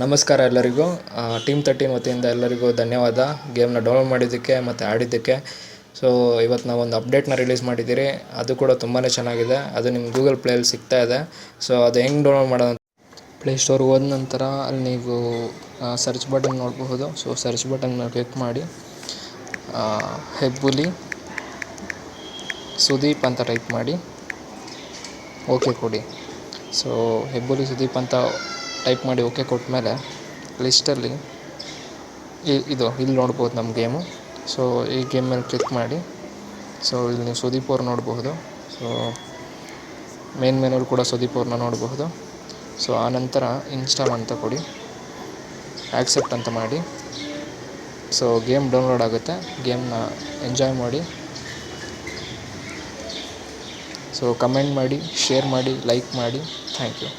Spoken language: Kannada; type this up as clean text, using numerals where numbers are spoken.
ನಮಸ್ಕಾರ ಎಲ್ಲರಿಗೂ. ಟೀಮ್13 ವತಿಯಿಂದ ಎಲ್ಲರಿಗೂ ಧನ್ಯವಾದ ಗೇಮ್ನ ಡೌನ್ಲೋಡ್ ಮಾಡಿದ್ದಕ್ಕೆ ಮತ್ತು ಆಡಿದ್ದಕ್ಕೆ. ಸೊ ಇವತ್ತು ನಾವೊಂದು ಅಪ್ಡೇಟ್ನ ರಿಲೀಸ್ ಮಾಡಿದ್ದೀರಿ, ಅದು ಕೂಡ ತುಂಬಾ ಚೆನ್ನಾಗಿದೆ. ಅದು ನಿಮ್ಮ ಗೂಗಲ್ ಪ್ಲೇಯಲ್ಲಿ ಸಿಗ್ತಾ ಇದೆ. ಸೊ ಅದು ಹೆಂಗೆ ಡೌನ್ಲೋಡ್ ಮಾಡೋದು, ಪ್ಲೇಸ್ಟೋರ್ಗೆ ಹೋದ ನಂತರ ಅಲ್ಲಿ ನೀವು ಸರ್ಚ್ ಬಟನ್ ನೋಡಬಹುದು. ಸೊ ಸರ್ಚ್ ಬಟನ್ ಕ್ಲಿಕ್ ಮಾಡಿ ಹೆಬ್ಬುಲಿ ಸುದೀಪ್ ಅಂತ ಟೈಪ್ ಮಾಡಿ ಓಕೆ ಕೊಡಿ. ಸೊ ಹೆಬ್ಬುಲಿ ಸುದೀಪ್ ಅಂತ ಟೈಪ್ ಮಾಡಿ ಓಕೆ ಕೊಟ್ಟ ಮೇಲೆ ಲಿಸ್ಟಲ್ಲಿ ಇಲ್ಲಿ ನೋಡ್ಬೋದು ನಮ್ಮ ಗೇಮು. ಸೊ ಈ ಗೇಮ್ ಮೇಲೆ ಕ್ಲಿಕ್ ಮಾಡಿ. ಸೊ ಇಲ್ಲಿ ನೀವು ಸುದೀಪ್ ಅವ್ರು ನೋಡಬಹುದು. ಸೊ ಮೇನ್ ಮೆನುಲ್ಲಿ ಕೂಡ ಸುದೀಪ್ ಅವ್ರನ್ನ ನೋಡಬಹುದು. ಸೊ ಆನಂತರ ಇನ್ಸ್ಟಾಲ್ ಅಂತ ಕೊಡಿ, ಆ್ಯಕ್ಸೆಪ್ಟ್ ಅಂತ ಮಾಡಿ. ಸೊ ಗೇಮ್ ಡೌನ್ಲೋಡ್ ಆಗುತ್ತೆ. ಗೇಮ್ನ ಎಂಜಾಯ್ ಮಾಡಿ. ಸೊ ಕಮೆಂಟ್ ಮಾಡಿ, ಶೇರ್ ಮಾಡಿ, ಲೈಕ್ ಮಾಡಿ. Thank you.